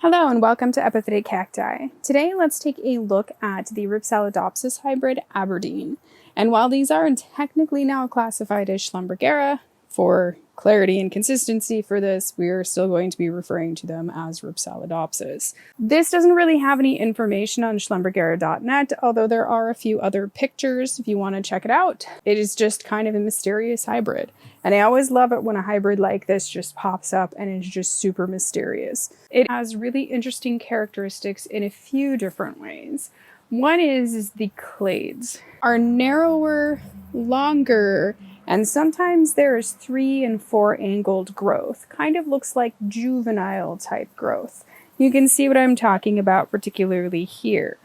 Hello and welcome to Epiphytic Cacti. Today let's take a look at the Rhipsalidopsis hybrid Aberdeen. And while these are technically now classified as Schlumbergera, for clarity and consistency for this, we're still going to be referring to them as Rhipsalidopsis. This doesn't really have any information on Schlumbergera.net, although there are a few other pictures if you want to check it out. It is just kind of a mysterious hybrid. And I always love it when a hybrid like this just pops up and is just super mysterious. It has really interesting characteristics in a few different ways. One is the clades are narrower, longer, and sometimes there is 3 and 4 angled growth. Kind of looks like juvenile type growth. You can see what I'm talking about particularly here.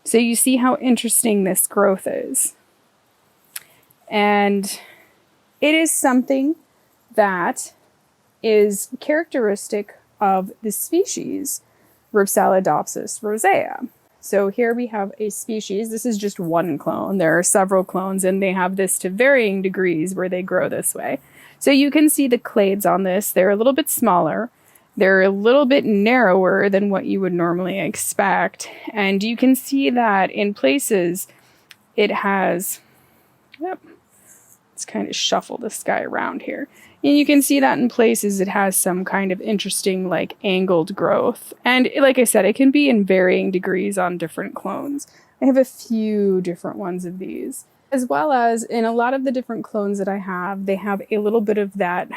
So you see how interesting this growth is. And it is something that is characteristic of the species Rhipsalidopsis rosea. So here we have a species. This is just one clone. There are several clones and they have this to varying degrees where they grow this way. So you can see the clades on this. They're a little bit smaller. They're a little bit narrower than what you would normally expect. And you can see that in places it has, let's kind of shuffle this guy around here. And you can see that in places it has some kind of interesting like angled growth. And like I said, it can be in varying degrees on different clones. I have a few different ones of these. As well as in a lot of the different clones that I have, they have a little bit of that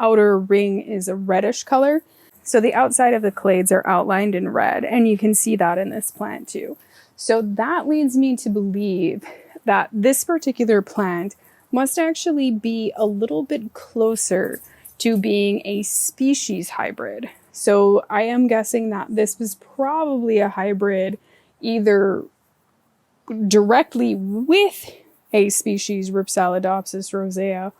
outer ring is a reddish color. So the outside of the clades are outlined in red, and you can see that in this plant too. So that leads me to believe that this particular plant must actually be a little bit closer to being a species hybrid. So I am guessing that this was probably a hybrid either directly with a species Rhipsalidopsis rosea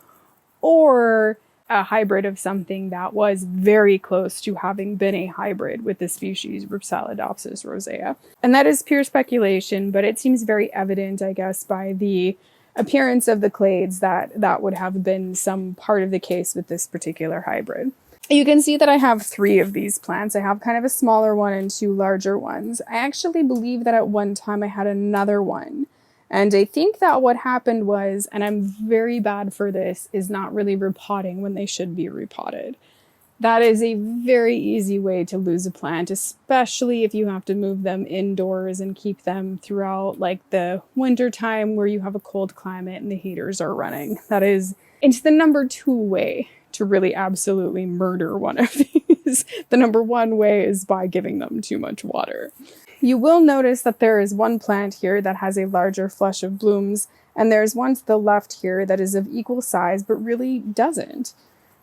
or a hybrid of something that was very close to having been a hybrid with the species Rhipsalidopsis rosea. And that is pure speculation, but it seems very evident, I guess, by the appearance of the clades that would have been some part of the case with this particular hybrid. You can see that I have 3 of these plants. I have kind of a smaller one and 2 larger ones. I actually believe that at one time I had another one. And I think that what happened was, and I'm very bad for this, is not really repotting when they should be repotted. That is a very easy way to lose a plant, especially if you have to move them indoors and keep them throughout like the winter time where you have a cold climate and the heaters are running. It's the number 2 way to really absolutely murder one of these. The number 1 way is by giving them too much water. You will notice that there is one plant here that has a larger flush of blooms, and there's one to the left here that is of equal size but really doesn't.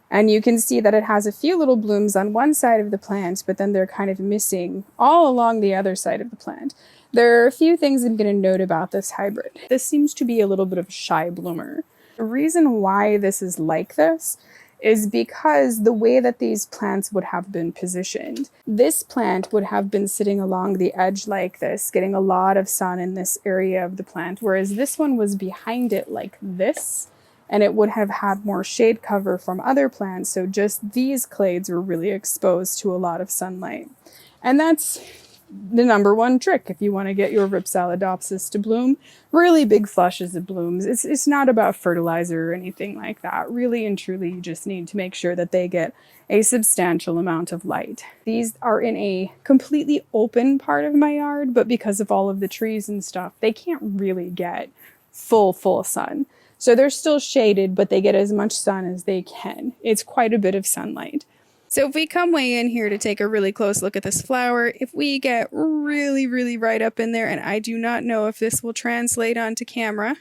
And you can see that it has a few little blooms on one side of the plant, but then they're kind of missing all along the other side of the plant. There are a few things I'm going to note about this hybrid. This seems to be a little bit of a shy bloomer. The reason why this is like this is because the way that these plants would have been positioned. This plant would have been sitting along the edge like this, getting a lot of sun in this area of the plant, whereas this one was behind it like this. And it would have had more shade cover from other plants, so just these clades were really exposed to a lot of sunlight. And that's the number 1 trick if you want to get your Rhipsalidopsis to bloom. Really big flushes of blooms. It's not about fertilizer or anything like that. Really and truly, you just need to make sure that they get a substantial amount of light. These are in a completely open part of my yard, but because of all of the trees and stuff, they can't really get full sun. So they're still shaded, but they get as much sun as they can. It's quite a bit of sunlight. So if we come way in here to take a really close look at this flower, if we get really right up in there, and I do not know if this will translate onto camera,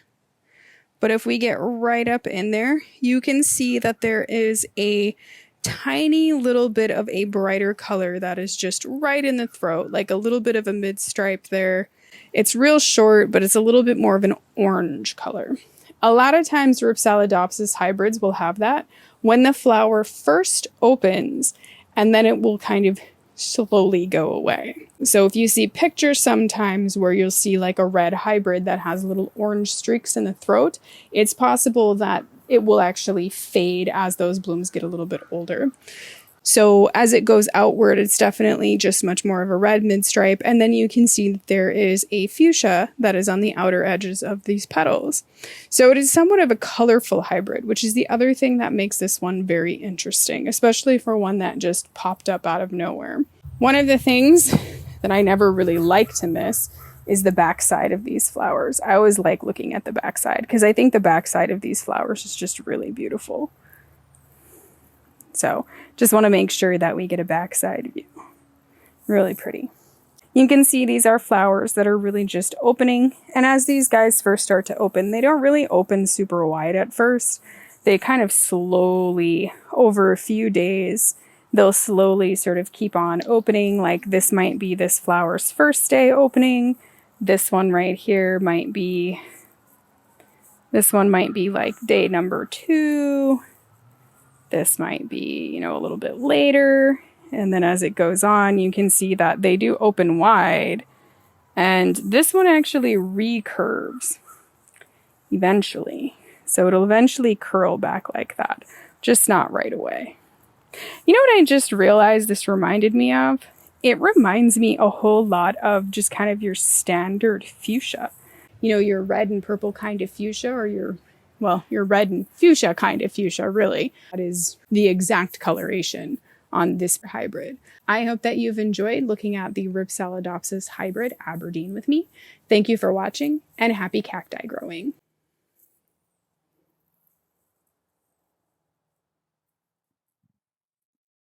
but if we get right up in there, you can see that there is a tiny little bit of a brighter color that is just right in the throat, like a little bit of a mid-stripe there. It's real short, but it's a little bit more of an orange color. A lot of times Rhipsalidopsis hybrids will have that when the flower first opens, and then it will kind of slowly go away. So if you see pictures sometimes where you'll see like a red hybrid that has little orange streaks in the throat, it's possible that it will actually fade as those blooms get a little bit older. So as it goes outward, it's definitely just much more of a red midstripe. And then you can see that there is a fuchsia that is on the outer edges of these petals. So it is somewhat of a colorful hybrid, which is the other thing that makes this one very interesting, especially for one that just popped up out of nowhere. One of the things that I never really like to miss is the backside of these flowers. I always like looking at the backside because I think the backside of these flowers is just really beautiful. So just want to make sure that we get a backside view. Really pretty. You can see these are flowers that are really just opening. And as these guys first start to open, they don't really open super wide at first. They kind of slowly, over a few days, they'll slowly sort of keep on opening. Like this might be this flower's first day opening. This one right here might be, like day number 2. This might be, you know, a little bit later. And then as it goes on, you can see that they do open wide. And this one actually recurves eventually. So it'll eventually curl back like that, just not right away. You know what I just realized this reminded me of? It reminds me a whole lot of just kind of your standard fuchsia. You know, your red and purple kind of fuchsia, or your red and fuchsia kind of fuchsia, really. That is the exact coloration on this hybrid. I hope that you've enjoyed looking at the Rhipsalidopsis hybrid Aberdeen with me. Thank you for watching, and happy cacti growing.